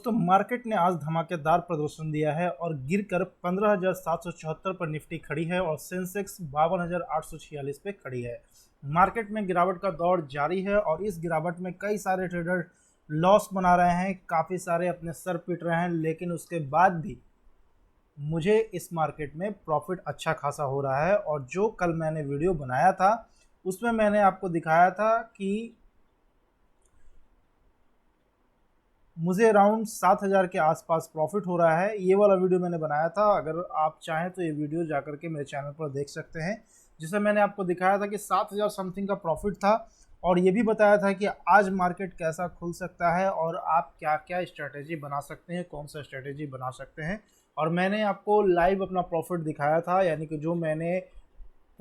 तो मार्केट ने आज धमाकेदार प्रदर्शन दिया है और गिरकर 15,774 पर निफ्टी खड़ी है और सेंसेक्स 52,846 पे खड़ी है। मार्केट में गिरावट का दौर जारी है और इस गिरावट में कई सारे ट्रेडर लॉस बना रहे हैं, काफ़ी सारे अपने सर पीट रहे हैं, लेकिन उसके बाद भी मुझे इस मार्केट में प्रॉफिट अच्छा खासा हो रहा है। और जो कल मैंने वीडियो बनाया था उसमें मैंने आपको दिखाया था कि मुझे अराउंड 7,000 के आसपास प्रॉफिट हो रहा है। ये वाला वीडियो मैंने बनाया था, अगर आप चाहें तो ये वीडियो जाकर के मेरे चैनल पर देख सकते हैं, जिसमें मैंने आपको दिखाया था कि 7,000 समथिंग का प्रॉफिट था और ये भी बताया था कि आज मार्केट कैसा खुल सकता है और आप क्या क्या स्ट्रैटेजी बना सकते हैं, कौन सा स्ट्रैटेजी बना सकते हैं। और मैंने आपको लाइव अपना प्रॉफिट दिखाया था, यानी कि जो मैंने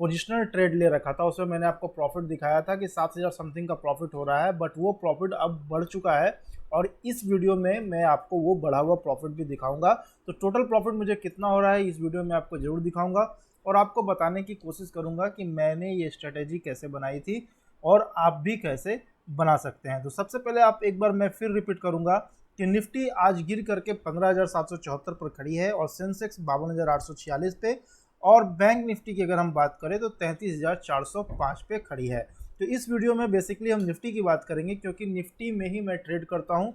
पोजिशनल ट्रेड ले रखा था उसमें मैंने आपको प्रॉफिट दिखाया था कि 7,000 समथिंग का प्रॉफिट हो रहा है, बट वो प्रॉफिट अब बढ़ चुका है और इस वीडियो में मैं आपको वो बढ़ा हुआ प्रॉफिट भी दिखाऊंगा। तो टोटल प्रॉफिट मुझे कितना हो रहा है इस वीडियो में आपको ज़रूर दिखाऊंगा और आपको बताने की कोशिश करूंगा कि मैंने ये स्ट्रेटेजी कैसे बनाई थी और आप भी कैसे बना सकते हैं। तो सबसे पहले आप एक बार मैं फिर रिपीट करूंगा कि निफ्टी आज गिर करके 15,774 पर खड़ी है और सेंसेक्स 52,846 पे, और बैंक निफ्टी की अगर हम बात करें तो 33,405 पे खड़ी है। तो इस वीडियो में बेसिकली हम निफ्टी की बात करेंगे क्योंकि निफ्टी में ही मैं ट्रेड करता हूं।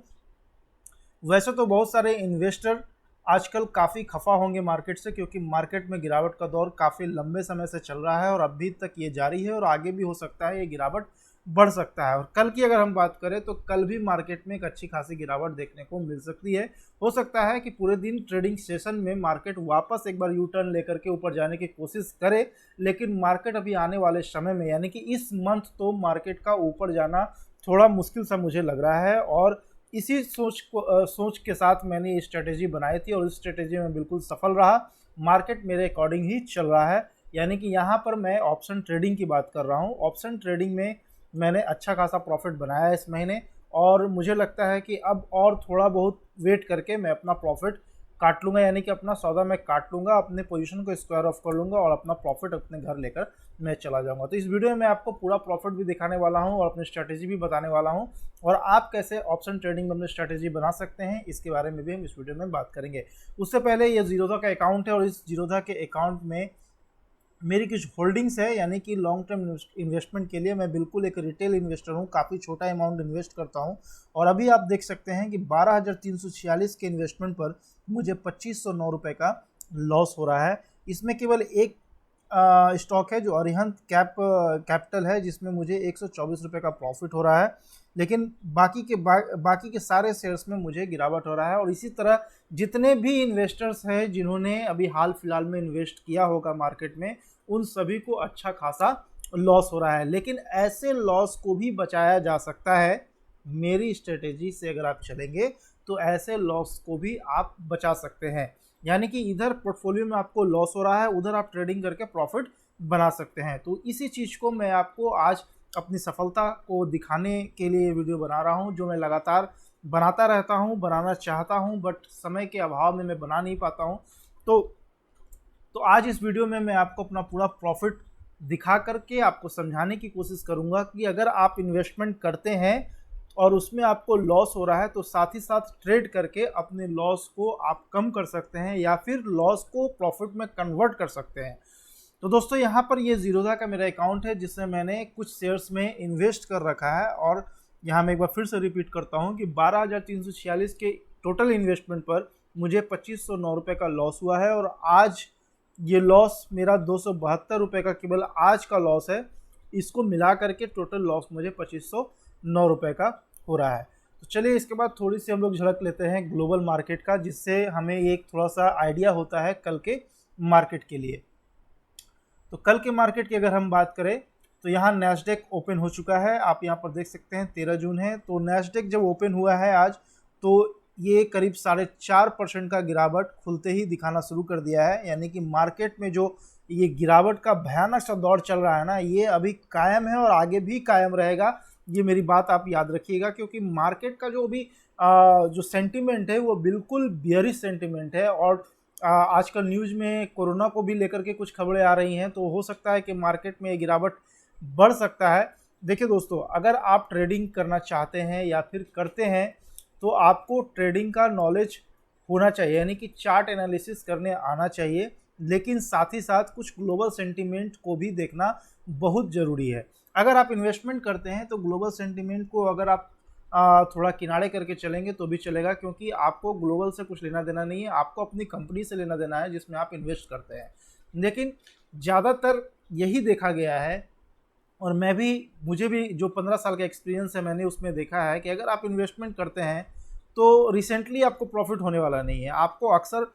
वैसे तो बहुत सारे इन्वेस्टर आजकल काफ़ी खफा होंगे मार्केट से, क्योंकि मार्केट में गिरावट का दौर काफ़ी लंबे समय से चल रहा है और अभी तक ये जारी है और आगे भी हो सकता है ये गिरावट बढ़ सकता है। और कल की अगर हम बात करें तो कल भी मार्केट में एक अच्छी खासी गिरावट देखने को मिल सकती है। हो सकता है कि पूरे दिन ट्रेडिंग सेशन में मार्केट वापस एक बार यू टर्न लेकर के ऊपर जाने की कोशिश करे, लेकिन मार्केट अभी आने वाले समय में यानी कि इस मंथ तो मार्केट का ऊपर जाना थोड़ा मुश्किल सा मुझे लग रहा है। और इसी सोच के साथ मैंने ये स्ट्रेटेजी बनाई थी और इस स्ट्रेटेजी में बिल्कुल सफल रहा। मार्केट मेरे अकॉर्डिंग ही चल रहा है, यानी कि यहाँ पर मैं ऑप्शन ट्रेडिंग की बात कर रहा हूँ। ऑप्शन ट्रेडिंग में मैंने अच्छा खासा प्रॉफिट बनाया इस महीने और मुझे लगता है कि अब और थोड़ा बहुत वेट करके मैं अपना प्रॉफिट काट लूँगा, यानी कि अपना सौदा मैं काट लूँगा, अपने पोजीशन को स्क्वायर ऑफ कर लूँगा और अपना प्रॉफिट अपने घर लेकर मैं चला जाऊँगा। तो इस वीडियो में मैं आपको पूरा प्रॉफिट भी दिखाने वाला हूँ और अपनी स्ट्रैटेजी भी बताने वाला हूँ और आप कैसे ऑप्शन ट्रेडिंग में अपनी स्ट्रैटेजी बना सकते हैं इसके बारे में भी हम इस वीडियो में बात करेंगे। उससे पहले ये जीरोधा का अकाउंट है और इस जीरोधा के अकाउंट में मेरी कुछ होल्डिंग्स है, यानी कि लॉन्ग टर्म इन्वेस्टमेंट के लिए मैं बिल्कुल एक रिटेल इन्वेस्टर हूँ, काफ़ी छोटा अमाउंट इन्वेस्ट करता हूँ। और अभी आप देख सकते हैं कि 12,346 के इन्वेस्टमेंट पर मुझे 2,509 रुपये का लॉस हो रहा है। इसमें केवल एक स्टॉक है जो अरिहंत कैपिटल है, जिसमें मुझे 124 रुपये का प्रॉफिट हो रहा है, लेकिन बाकी के सारे शेयर्स में मुझे गिरावट हो रहा है। और इसी तरह जितने भी इन्वेस्टर्स हैं जिन्होंने अभी हाल फिलहाल में इन्वेस्ट किया होगा मार्केट में, उन सभी को अच्छा खासा लॉस हो रहा है। लेकिन ऐसे लॉस को भी बचाया जा सकता है मेरी स्ट्रेटेजी से। अगर आप चलेंगे तो ऐसे लॉस को भी आप बचा सकते हैं, यानी कि इधर पोर्टफोलियो में आपको लॉस हो रहा है, उधर आप ट्रेडिंग करके प्रॉफिट बना सकते हैं। तो इसी चीज़ को मैं आपको आज अपनी सफलता को दिखाने के लिए वीडियो बना रहा हूं, जो मैं लगातार बनाता रहता हूं, बनाना चाहता हूं, बट समय के अभाव में मैं बना नहीं पाता हूं। तो आज इस वीडियो में मैं आपको अपना पूरा प्रॉफिट दिखा करके आपको समझाने की कोशिश करूंगा कि अगर आप इन्वेस्टमेंट करते हैं और उसमें आपको लॉस हो रहा है तो साथ ही साथ ट्रेड करके अपने लॉस को आप कम कर सकते हैं या फिर लॉस को प्रॉफिट में कन्वर्ट कर सकते हैं। तो दोस्तों यहाँ पर ये जीरोधा का मेरा अकाउंट है जिसमें मैंने कुछ शेयर्स में इन्वेस्ट कर रखा है और यहाँ मैं एक बार फिर से रिपीट करता हूँ कि 12,346 के टोटल इन्वेस्टमेंट पर मुझे 2,509 रुपये का लॉस हुआ है और आज ये लॉस मेरा 272 रुपये का केवल आज का लॉस है। इसको मिला करके टोटल लॉस मुझे 2,509 रुपये का हो रहा है। तो चलिए इसके बाद थोड़ी सी हम लोग झलक लेते हैं ग्लोबल मार्केट का, जिससे हमें एक थोड़ा सा आइडिया होता है कल के मार्केट के लिए। तो कल के मार्केट की अगर हम बात करें तो यहाँ नैस्डैक ओपन हो चुका है, आप यहाँ पर देख सकते हैं 13 जून है। तो नैस्डैक जब ओपन हुआ है आज तो ये करीब 4.5% का गिरावट खुलते ही दिखाना शुरू कर दिया है, यानी कि मार्केट में जो ये गिरावट का भयानक सा दौर चल रहा है ना, ये अभी कायम है और आगे भी कायम रहेगा। ये मेरी बात आप याद रखिएगा, क्योंकि मार्केट का जो अभी जो सेंटिमेंट है वो बिल्कुल बियरिश सेंटिमेंट है और आजकल न्यूज़ में कोरोना को भी लेकर के कुछ खबरें आ रही हैं, तो हो सकता है कि मार्केट में ये गिरावट बढ़ सकता है। देखिए दोस्तों, अगर आप ट्रेडिंग करना चाहते हैं या फिर करते हैं तो आपको ट्रेडिंग का नॉलेज होना चाहिए, यानी कि चार्ट एनालिसिस करने आना चाहिए, लेकिन साथ ही साथ कुछ ग्लोबल सेंटीमेंट को भी देखना बहुत ज़रूरी है। अगर आप इन्वेस्टमेंट करते हैं तो ग्लोबल सेंटीमेंट को अगर आप थोड़ा किनारे करके चलेंगे तो भी चलेगा, क्योंकि आपको ग्लोबल से कुछ लेना देना नहीं है, आपको अपनी कंपनी से लेना देना है जिसमें आप इन्वेस्ट करते हैं। लेकिन ज़्यादातर यही देखा गया है, और मुझे भी जो 15 साल का एक्सपीरियंस है मैंने उसमें देखा है कि अगर आप इन्वेस्टमेंट करते हैं तो रिसेंटली आपको प्रॉफिट होने वाला नहीं है, आपको अक्सर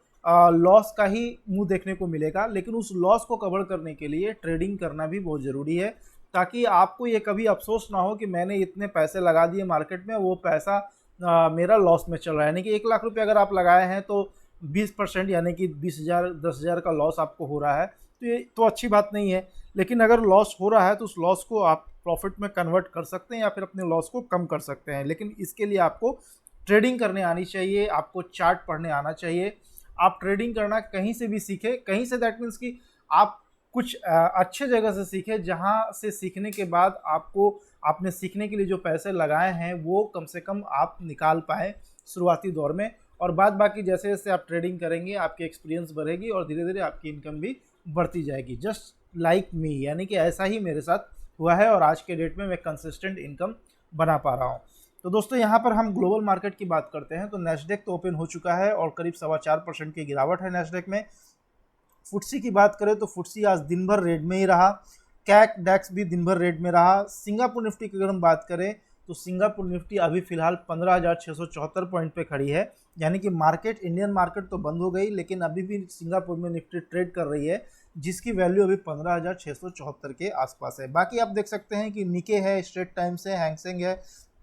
लॉस का ही मुंह देखने को मिलेगा। लेकिन उस लॉस को कवर करने के लिए ट्रेडिंग करना भी बहुत ज़रूरी है, ताकि आपको ये कभी अफसोस ना हो कि मैंने इतने पैसे लगा दिए मार्केट में, वो पैसा मेरा लॉस में चल रहा है। यानी कि 1 लाख रुपये अगर आप लगाए हैं तो 20% यानी कि 20,000 10,000 का लॉस आपको हो रहा है, तो ये तो अच्छी बात नहीं है। लेकिन अगर लॉस हो रहा है तो उस लॉस को आप प्रॉफिट में कन्वर्ट कर सकते हैं या फिर अपने लॉस को कम कर सकते हैं। लेकिन इसके लिए आपको ट्रेडिंग करने आनी चाहिए, आपको चार्ट पढ़ने आना चाहिए। आप ट्रेडिंग करना कहीं से भी सीखें, कहीं से दैट मीन्स कि आप कुछ अच्छे जगह से सीखें, जहाँ से सीखने के बाद आपको आपने सीखने के लिए जो पैसे लगाए हैं वो कम से कम आप निकाल पाएँ शुरुआती दौर में। और बाद बाकी जैसे जैसे आप ट्रेडिंग करेंगे आपकी एक्सपीरियंस बढ़ेगी और धीरे धीरे आपकी इनकम भी बढ़ती जाएगी, जस्ट लाइक मी। यानी कि ऐसा ही मेरे साथ हुआ है और आज के डेट में मैं कंसिस्टेंट इनकम बना पा रहा हूँ। तो दोस्तों यहाँ पर हम ग्लोबल मार्केट की बात करते हैं तो नैस्डैक तो ओपन हो चुका है और करीब 4.25% की गिरावट है नैस्डैक में। फुट्सी की बात करें तो फुट्सी आज दिन भर रेड में ही रहा, कैक डैक्स भी दिन भर रेड में रहा। सिंगापुर निफ्टी की अगर हम बात करें तो सिंगापुर निफ्टी अभी फिलहाल 15,674 पॉइंट पे खड़ी है। यानी कि मार्केट, इंडियन मार्केट तो बंद हो गई, लेकिन अभी भी सिंगापुर में निफ्टी ट्रेड कर रही है, जिसकी वैल्यू अभी 15,674 के आसपास है। बाकी आप देख सकते हैं कि निके है, स्ट्रेट टाइम्स है, हैंगसेंग है,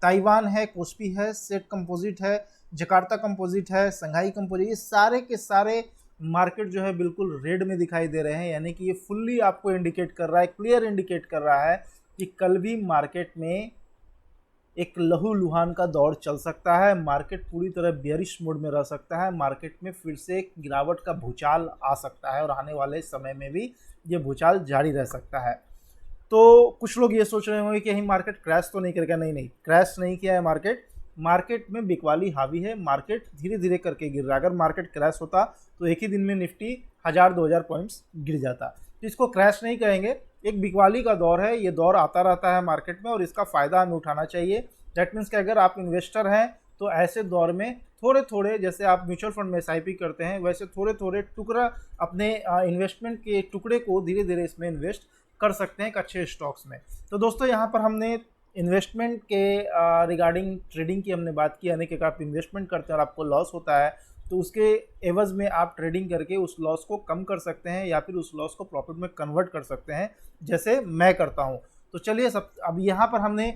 ताइवान है, कोस्पी है, सेट कंपोजिट है, जकार्ता कंपोजिट है, संघाई कंपोजिट, ये सारे के सारे मार्केट जो है बिल्कुल रेड में दिखाई दे रहे हैं। यानी कि ये फुल्ली आपको इंडिकेट कर रहा है, क्लियर इंडिकेट कर रहा है कि कल भी मार्केट में एक लहूलुहान का दौर चल सकता है, मार्केट पूरी तरह बेयरिश मोड में रह सकता है, मार्केट में फिर से एक गिरावट का भूचाल आ सकता है और आने वाले समय में भी ये भूचाल जारी रह सकता है। तो कुछ लोग ये सोच रहे होंगे कि कहीं मार्केट क्रैश तो नहीं करेगा। नहीं नहीं, क्रैश नहीं किया है मार्केट, मार्केट में बिकवाली हावी है, मार्केट धीरे धीरे करके गिर रहा है। अगर मार्केट क्रैश होता तो एक ही दिन में निफ्टी 1000-2000 पॉइंट्स गिर जाता, तो इसको क्रैश नहीं कहेंगे, एक बिकवाली का दौर है, ये दौर आता रहता है मार्केट में और इसका फ़ायदा हमें उठाना चाहिए। दैट मीन्स कि अगर आप इन्वेस्टर हैं तो ऐसे दौर में थोड़े थोड़े, जैसे आप म्यूचुअल फंड में एसआईपी करते हैं, वैसे थोड़े थोड़े टुकड़ा अपने इन्वेस्टमेंट के टुकड़े को धीरे धीरे इसमें इन्वेस्ट कर सकते हैं एक अच्छे स्टॉक्स में। तो दोस्तों यहाँ पर हमने इन्वेस्टमेंट के रिगार्डिंग ट्रेडिंग की हमने बात की, यानी कि अगर आप इन्वेस्टमेंट करते हैं और आपको लॉस होता है तो उसके एवज में आप ट्रेडिंग करके उस लॉस को कम कर सकते हैं या फिर उस लॉस को प्रॉफिट में कन्वर्ट कर सकते हैं, जैसे मैं करता हूं। तो चलिए अब यहाँ पर हमने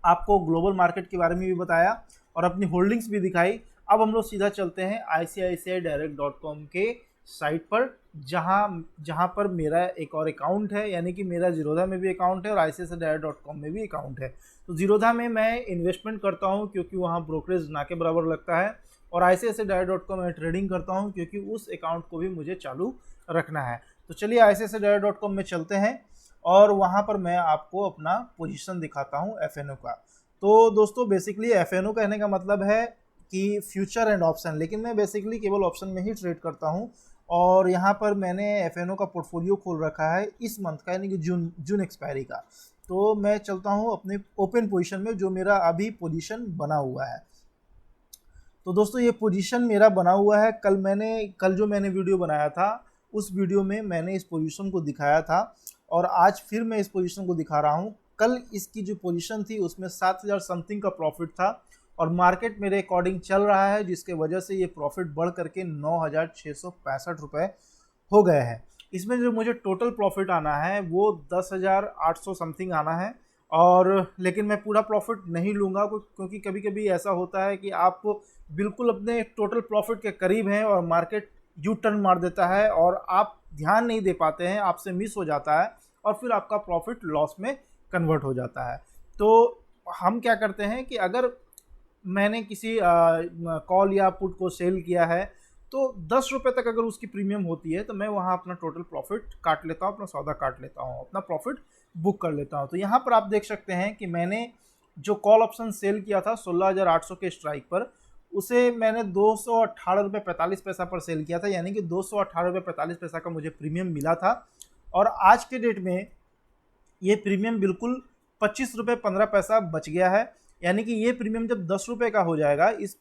आपको ग्लोबल मार्केट के बारे में भी बताया और अपनी होल्डिंग्स भी दिखाई। अब हम लोग सीधा चलते हैं ICICIdirect.com के साइट पर, जहाँ पर मेरा एक और अकाउंट है, यानी कि मेरा जीरोधा में भी अकाउंट है और ICICIdirect.com में भी अकाउंट है। तो जीरोधा में मैं इन्वेस्टमेंट करता हूँ क्योंकि वहाँ ब्रोकरेज ना के बराबर लगता है, और ICICIdirect.com में ट्रेडिंग करता हूँ क्योंकि उस अकाउंट को भी मुझे चालू रखना है। तो चलिए ICICIdirect.com में चलते हैं और वहाँ पर मैं आपको अपना पोजीशन दिखाता हूँ FNO का। तो दोस्तों बेसिकली FNO कहने का मतलब है कि फ्यूचर एंड ऑप्शन, लेकिन मैं बेसिकली केवल ऑप्शन में ही ट्रेड करता हूँ। और यहाँ पर मैंने FNO का पोर्टफोलियो खोल रखा है इस मंथ का, यानी कि जून एक्सपायरी का। तो मैं चलता हूँ अपने ओपन पोजीशन में, जो मेरा अभी पोजीशन बना हुआ है। तो दोस्तों ये पोजीशन मेरा बना हुआ है, कल जो मैंने वीडियो बनाया था उस वीडियो में मैंने इस पोजीशन को दिखाया था और आज फिर मैं इस पोजीशन को दिखा रहा हूँ। कल इसकी जो पोजीशन थी उसमें 7000 समथिंग का प्रॉफिट था और मार्केट मेरे अकॉर्डिंग चल रहा है, जिसके वजह से ये प्रॉफिट बढ़ करके 9,665 रुपये हो गए हैं। इसमें जो मुझे टोटल प्रॉफिट आना है वो 10,800 समथिंग आना है, और लेकिन मैं पूरा प्रॉफिट नहीं लूँगा क्योंकि कभी कभी ऐसा होता है कि आप बिल्कुल अपने टोटल प्रॉफिट के करीब हैं और मार्केट यू टर्न मार देता है और आप ध्यान नहीं दे पाते हैं, आपसे मिस हो जाता है और फिर आपका प्रॉफिट लॉस में कन्वर्ट हो जाता है। तो हम क्या करते हैं कि अगर मैंने किसी कॉल या पुट को सेल किया है तो 10 रुपये तक अगर उसकी प्रीमियम होती है तो मैं वहाँ अपना टोटल प्रॉफिट काट लेता हूँ, अपना सौदा काट लेता हूँ, अपना प्रॉफिट बुक कर लेता हूँ। तो यहाँ पर आप देख सकते हैं कि मैंने जो कॉल ऑप्शन सेल किया था 16,800 के स्ट्राइक पर, उसे मैंने 218 रुपये 45 पैसा पर सेल किया था, यानी कि 218 रुपये 45 पैसा का मुझे प्रीमियम मिला था। और आज के डेट में ये प्रीमियम बिल्कुल 25 रुपये 15 पैसा बच गया है, यानी कि ये प्रीमियम जब 10 रुपये का हो जाएगा, इस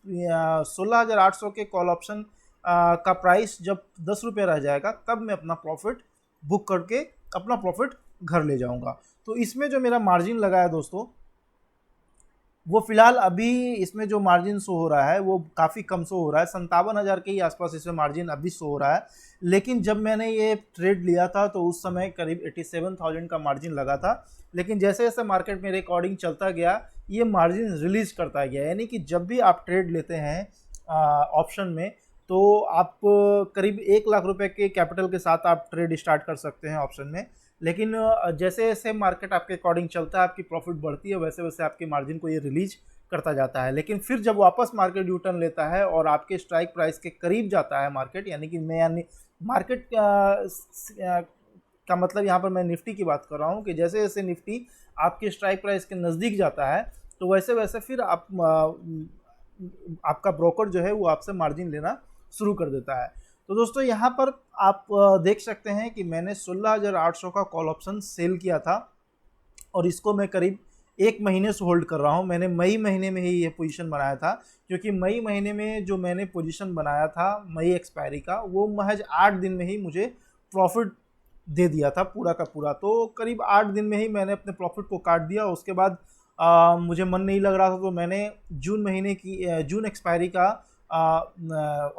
16,800 के कॉल ऑप्शन का प्राइस जब 10 रुपये रह जाएगा, तब मैं अपना प्रॉफिट बुक करके अपना प्रॉफिट घर ले जाऊंगा। तो इसमें जो मेरा मार्जिन लगा है दोस्तों, वो फिलहाल अभी इसमें जो मार्जिन शो हो रहा है वो काफ़ी कम शो हो रहा है, 57,000 के ही आसपास इसमें मार्जिन अभी शो हो रहा है। लेकिन जब मैंने ये ट्रेड लिया था तो उस समय करीब 87,000 का मार्जिन लगा था, लेकिन जैसे जैसे मार्केट में रिकॉर्डिंग चलता गया ये मार्जिन रिलीज करता गया, यानी कि जब भी आप ट्रेड लेते हैं ऑप्शन में, तो आप करीब 1 लाख रुपए के कैपिटल के साथ आप ट्रेड स्टार्ट कर सकते हैं ऑप्शन में। लेकिन जैसे जैसे मार्केट आपके अकॉर्डिंग चलता है, आपकी प्रॉफिट बढ़ती है, वैसे वैसे आपके मार्जिन को ये रिलीज करता जाता है। लेकिन फिर जब वापस मार्केट यू टर्न लेता है और आपके स्ट्राइक प्राइस के करीब जाता है मार्केट, यानी मार्केट का मतलब यहाँ पर मैं निफ्टी की बात कर रहा हूँ कि जैसे जैसे निफ्टी आपके स्ट्राइक प्राइस के नज़दीक जाता है, तो वैसे वैसे फिर आपका ब्रोकर जो है वो आपसे मार्जिन लेना शुरू कर देता है। तो दोस्तों यहाँ पर आप देख सकते हैं कि मैंने 16,800 का कॉल ऑप्शन सेल किया था और इसको मैं करीब 1 महीने से होल्ड कर रहा हूँ। मैंने मई महीने में ही ये पोजीशन बनाया था, क्योंकि मई महीने में जो मैंने पोजीशन बनाया था मई एक्सपायरी का, वो महज 8 दिन में ही मुझे प्रॉफिट दे दिया था पूरा का पूरा। तो करीब 8 दिन में ही मैंने अपने प्रॉफिट को काट दिया। उसके बाद मुझे मन नहीं लग रहा था, तो मैंने जून एक्सपायरी का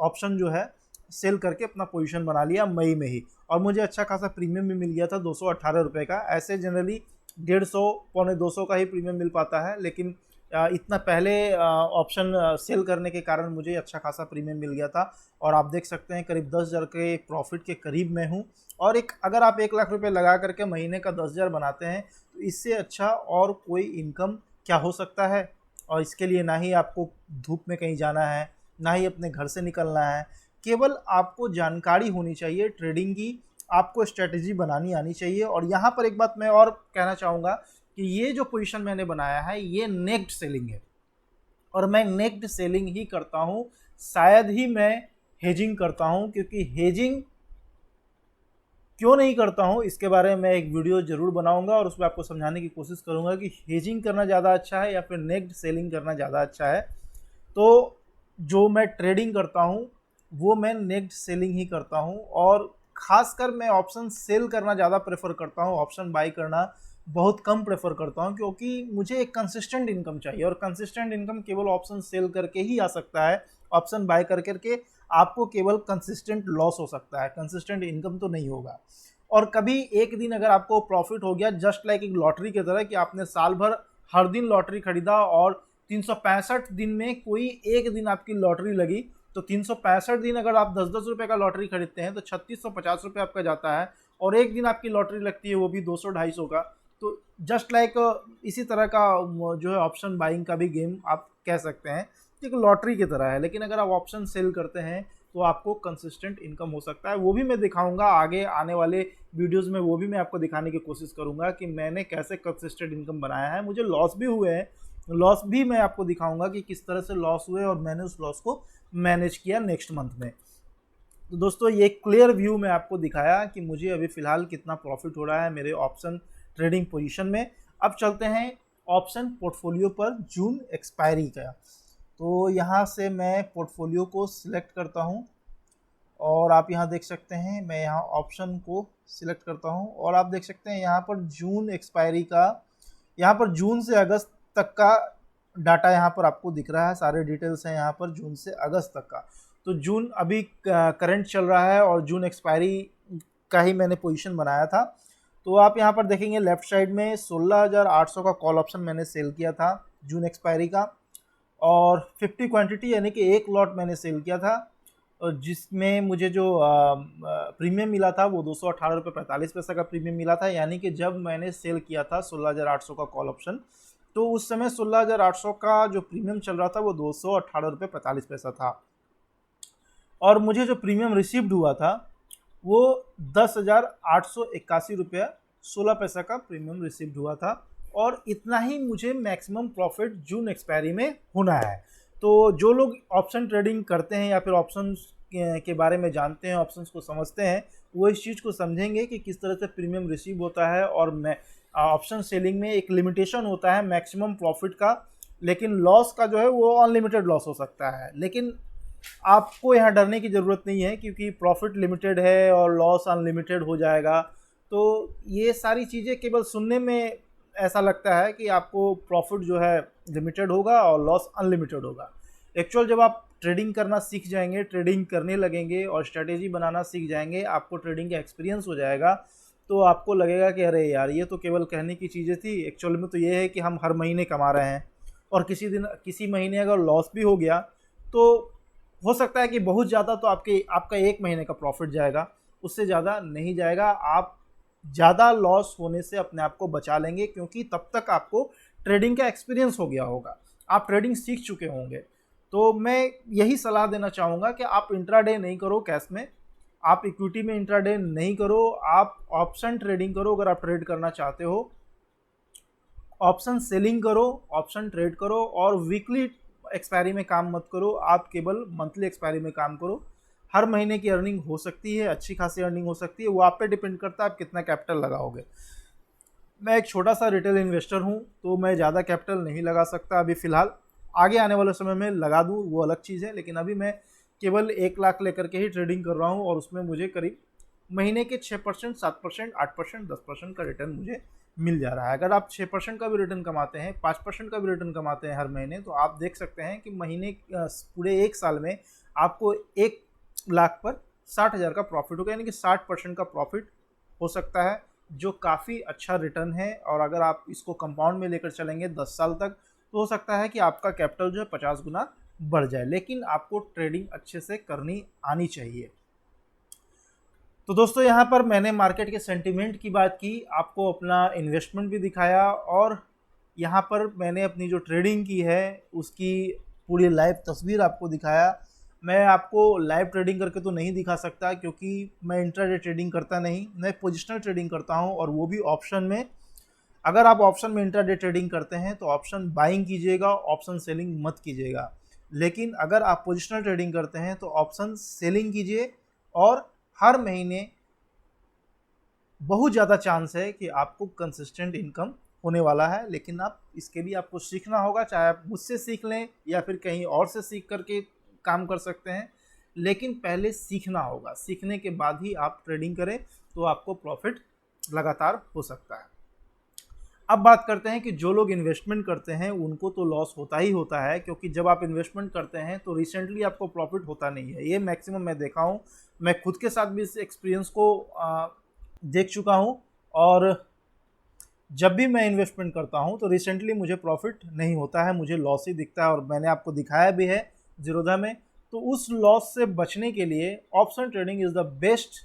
ऑप्शन जो है सेल करके अपना पोजीशन बना लिया मई में ही, और मुझे अच्छा खासा प्रीमियम भी मिल गया था 218 रुपये का। ऐसे जनरली 150 पौने 200 का ही प्रीमियम मिल पाता है, लेकिन इतना पहले ऑप्शन सेल करने के कारण मुझे अच्छा खासा प्रीमियम मिल गया था। और आप देख सकते हैं करीब 10,000 के प्रॉफिट के करीब मैं हूँ। और अगर आप 1 लाख रुपये लगा करके महीने का 10,000 बनाते हैं, तो इससे अच्छा और कोई इनकम क्या हो सकता है। और इसके लिए ना ही आपको धूप में कहीं जाना है, ना ही अपने घर से निकलना है, केवल आपको जानकारी होनी चाहिए ट्रेडिंग की, आपको स्ट्रेटजी बनानी आनी चाहिए। और यहाँ पर एक बात मैं और कहना चाहूँगा कि ये जो पोजीशन मैंने बनाया है ये नेक्ड सेलिंग है, और मैं नेक्ड सेलिंग ही करता हूँ, शायद ही मैं हेजिंग करता हूँ। क्योंकि हेजिंग क्यों नहीं करता हूँ इसके बारे में मैं एक वीडियो ज़रूर बनाऊंगा और उसमें आपको समझाने की कोशिश करूँगा कि हेजिंग करना ज़्यादा अच्छा है या फिर नेक्ड सेलिंग करना ज़्यादा अच्छा है। तो जो मैं ट्रेडिंग करता हूँ वो मैं नेक्ड सेलिंग ही करता हूँ, और ख़ासकर मैं ऑप्शन सेल करना ज़्यादा प्रेफर करता हूँ, ऑप्शन बाई करना बहुत कम प्रेफर करता हूँ। क्योंकि मुझे एक कंसिस्टेंट इनकम चाहिए, और कंसिस्टेंट इनकम केवल ऑप्शन सेल करके ही आ सकता है। ऑप्शन बाय कर करके आपको केवल कंसिस्टेंट लॉस हो सकता है, कंसिस्टेंट इनकम तो नहीं होगा। और कभी एक दिन अगर आपको प्रॉफिट हो गया, जस्ट लाइक एक लॉटरी की तरह कि आपने साल भर हर दिन लॉटरी खरीदा और 365 दिन में कोई एक दिन आपकी लॉटरी लगी, तो 365 दिन अगर आप 10-10 रुपये का लॉटरी खरीदते हैं तो 3650 रुपये आपका जाता है। और एक दिन आपकी लॉटरी लगती है वो भी 200-250 का। तो जस्ट लाइक इसी तरह का जो है ऑप्शन बाइंग का भी गेम आप कह सकते हैं, एक लॉटरी की तरह है। लेकिन अगर आप ऑप्शन सेल करते हैं तो आपको कंसिस्टेंट इनकम हो सकता है। वो भी मैं दिखाऊंगा आगे आने वाले वीडियोस में, वो भी मैं आपको दिखाने की कोशिश करूंगा कि मैंने कैसे कंसिस्टेंट इनकम बनाया है। मुझे लॉस भी हुए हैं, लॉस भी मैं आपको दिखाऊंगा कि किस तरह से लॉस हुए और मैंने उस लॉस को मैनेज किया नेक्स्ट मंथ में। तो दोस्तों ये क्लियर व्यू मैं आपको दिखाया कि मुझे अभी फ़िलहाल कितना प्रॉफिट हो रहा है मेरे ऑप्शन ट्रेडिंग पोजीशन में। अब चलते हैं ऑप्शन पोर्टफोलियो पर जून एक्सपायरी का। तो यहाँ से मैं पोर्टफोलियो को सिलेक्ट करता हूँ, और आप यहाँ देख सकते हैं मैं यहाँ ऑप्शन को सिलेक्ट करता हूँ, और आप देख सकते हैं यहाँ पर जून एक्सपायरी का, यहाँ पर जून से अगस्त तक का डाटा यहाँ पर आपको दिख रहा है, सारे डिटेल्स हैं यहाँ पर जून से अगस्त तक का। तो जून अभी करंट चल रहा है और जून एक्सपायरी का ही मैंने पोजीशन बनाया था। तो आप यहाँ पर देखेंगे लेफ्ट साइड में 16,800 का कॉल ऑप्शन मैंने सेल किया था जून एक्सपायरी का, और 50 क्वांटिटी यानी कि एक लॉट मैंने सेल किया था, और जिसमें मुझे जो प्रीमियम मिला था वो 218 रुपये 45 पैसा का प्रीमियम मिला था। यानी कि जब मैंने सेल किया था 16,800 का कॉल ऑप्शन, तो उस समय 16,800 का जो प्रीमियम चल रहा था वो 218 रुपये 45 पैसा था, और मुझे जो प्रीमियम रिसीव्ड हुआ था वो 10,881 रुपये 16 पैसा का प्रीमियम रिसीव्ड हुआ था। और इतना ही मुझे मैक्सिमम प्रॉफिट जून एक्सपायरी में होना है। तो जो लोग ऑप्शन ट्रेडिंग करते हैं या फिर ऑप्शंस के बारे में जानते हैं, ऑप्शंस को समझते हैं, वो इस चीज़ को समझेंगे कि किस तरह से प्रीमियम रिसीव होता है। और मैं ऑप्शन सेलिंग में एक लिमिटेशन होता है मैक्सिमम प्रॉफिट का, लेकिन लॉस का जो है वो अनलिमिटेड लॉस हो सकता है। लेकिन आपको यहाँ डरने की ज़रूरत नहीं है, क्योंकि प्रॉफिट लिमिटेड है और लॉस अनलिमिटेड हो जाएगा। तो ये सारी चीज़ें केवल सुनने में ऐसा लगता है कि आपको प्रॉफिट जो है लिमिटेड होगा और लॉस अनलिमिटेड होगा। एक्चुअल जब आप ट्रेडिंग करना सीख जाएंगे, ट्रेडिंग करने लगेंगे और स्ट्रेटेजी बनाना सीख जाएंगे, आपको ट्रेडिंग का एक्सपीरियंस हो जाएगा, तो आपको लगेगा कि अरे यार ये तो केवल कहने की चीज़ें थी। एक्चुअल में तो ये है कि हम हर महीने कमा रहे हैं, और किसी महीने अगर लॉस भी हो गया तो हो सकता है कि बहुत ज़्यादा तो आपका 1 महीने का प्रॉफिट जाएगा, उससे ज़्यादा नहीं जाएगा। आप ज़्यादा लॉस होने से अपने आप को बचा लेंगे, क्योंकि तब तक आपको ट्रेडिंग का एक्सपीरियंस हो गया होगा, आप ट्रेडिंग सीख चुके होंगे। तो मैं यही सलाह देना चाहूँगा कि आप इंट्राडे नहीं करो कैश में, आप इक्विटी में इंट्राडे नहीं करो, आप ऑप्शन ट्रेडिंग करो। अगर आप ट्रेड करना चाहते हो, ऑप्शन सेलिंग करो, ऑप्शन ट्रेड करो, और वीकली एक्सपायरी में काम मत करो, आप केवल मंथली एक्सपायरी में काम करो। हर महीने की अर्निंग हो सकती है, अच्छी खासी अर्निंग हो सकती है, वो आप पे डिपेंड करता है आप कितना कैपिटल लगाओगे। मैं एक छोटा सा रिटेल इन्वेस्टर हूँ, तो मैं ज़्यादा कैपिटल नहीं लगा सकता अभी फ़िलहाल। आगे आने वाले समय में लगा दूँ वो अलग चीज़ है, लेकिन अभी मैं केवल 1 लाख लेकर के ही ट्रेडिंग कर रहा हूँ, और उसमें मुझे करीब महीने के 6%, 7%, 8%, 10% का रिटर्न मुझे मिल जा रहा है। अगर आप 6% का भी रिटर्न कमाते हैं, 5% का भी रिटर्न कमाते हैं हर महीने, तो आप देख सकते हैं कि महीने पूरे 1 साल में आपको 1 लाख पर 60,000 का प्रॉफिट होगा, यानी कि 60% का प्रॉफिट हो सकता है, जो काफ़ी अच्छा रिटर्न है। और अगर आप इसको कंपाउंड में लेकर चलेंगे 10 साल तक, तो हो सकता है कि आपका कैपिटल जो है 50 गुना बढ़ जाए। लेकिन आपको ट्रेडिंग अच्छे से करनी आनी चाहिए। तो दोस्तों, यहाँ पर मैंने मार्केट के सेंटीमेंट की बात की, आपको अपना इन्वेस्टमेंट भी दिखाया, और यहाँ पर मैंने अपनी जो ट्रेडिंग की है उसकी पूरी लाइव तस्वीर आपको दिखाया। मैं आपको लाइव ट्रेडिंग करके तो नहीं दिखा सकता, क्योंकि मैं इंट्राडे ट्रेडिंग करता नहीं, मैं पोजिशनल ट्रेडिंग करता हूँ, और वो भी ऑप्शन में। अगर आप ऑप्शन में इंट्राडे ट्रेडिंग करते हैं तो ऑप्शन बाइंग कीजिएगा, ऑप्शन सेलिंग मत कीजिएगा। लेकिन अगर आप पोजिशनल ट्रेडिंग करते हैं तो ऑप्शन सेलिंग कीजिए, और हर महीने बहुत ज़्यादा चांस है कि आपको कंसिस्टेंट इनकम होने वाला है। लेकिन इसके लिए आपको सीखना होगा, चाहे आप मुझसे सीख लें या फिर कहीं और से सीख करके काम कर सकते हैं, लेकिन पहले सीखना होगा। सीखने के बाद ही आप ट्रेडिंग करें, तो आपको प्रॉफिट लगातार हो सकता है। अब बात करते हैं कि जो लोग इन्वेस्टमेंट करते हैं उनको तो लॉस होता ही होता है, क्योंकि जब आप इन्वेस्टमेंट करते हैं तो रिसेंटली आपको प्रॉफिट होता नहीं है। ये मैक्सिमम मैं देखा हूँ, मैं खुद के साथ भी इस एक्सपीरियंस को देख चुका हूँ। और जब भी मैं इन्वेस्टमेंट करता हूँ तो रिसेंटली मुझे प्रॉफिट नहीं होता है, मुझे लॉस ही दिखता है, और मैंने आपको दिखाया भी है जीरोधा में। तो उस लॉस से बचने के लिए option trading is the best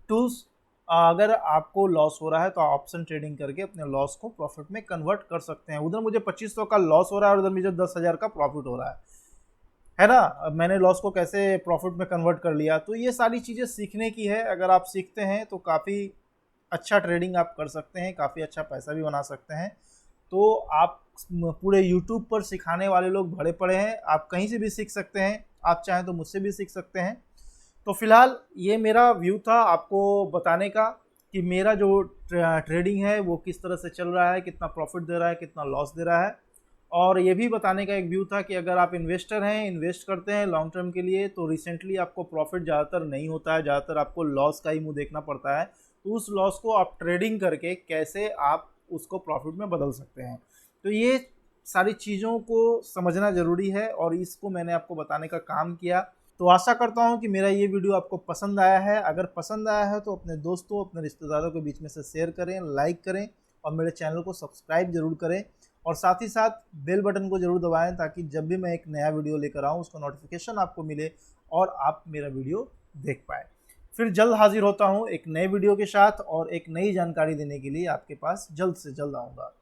tools. अगर आपको लॉस हो रहा है तो ऑप्शन ट्रेडिंग करके अपने लॉस को प्रॉफिट में कन्वर्ट कर सकते हैं। उधर मुझे 2500 का लॉस हो रहा है और उधर मुझे 10,000 का प्रॉफिट हो रहा है ना। अब मैंने लॉस को कैसे प्रॉफिट में कन्वर्ट कर लिया, तो ये सारी चीज़ें सीखने की है। अगर आप सीखते हैं तो काफ़ी अच्छा ट्रेडिंग आप कर सकते हैं, काफ़ी अच्छा पैसा भी बना सकते हैं। तो आप पूरे यूट्यूब पर सिखाने वाले लोग भरे पड़े हैं, आप कहीं से भी सीख सकते हैं, आप चाहें तो मुझसे भी सीख सकते हैं। तो फिलहाल ये मेरा व्यू था आपको बताने का कि मेरा जो ट्रेडिंग है वो किस तरह से चल रहा है, कितना प्रॉफिट दे रहा है, कितना लॉस दे रहा है। और ये भी बताने का एक व्यू था कि अगर आप इन्वेस्टर हैं, इन्वेस्ट करते हैं लॉन्ग टर्म के लिए, तो रिसेंटली आपको प्रॉफिट ज़्यादातर नहीं होता है, ज़्यादातर आपको लॉस का ही मुंह देखना पड़ता है। तो उस लॉस को आप ट्रेडिंग करके कैसे आप उसको प्रॉफिट में बदल सकते हैं, तो ये सारी चीज़ों को समझना ज़रूरी है, और इसको मैंने आपको बताने का काम किया। तो आशा करता हूँ कि मेरा ये वीडियो आपको पसंद आया है। अगर पसंद आया है तो अपने दोस्तों, अपने रिश्तेदारों के बीच में से शेयर करें, लाइक करें, और मेरे चैनल को सब्सक्राइब जरूर करें, और साथ ही साथ बेल बटन को जरूर दबाएं, ताकि जब भी मैं एक नया वीडियो लेकर आऊँ उसका नोटिफिकेशन आपको मिले और आप मेरा वीडियो देख पाए। फिर जल्द हाजिर होता हूँ एक नए वीडियो के साथ, और एक नई जानकारी देने के लिए आपके पास जल्द से जल्द आऊँगा।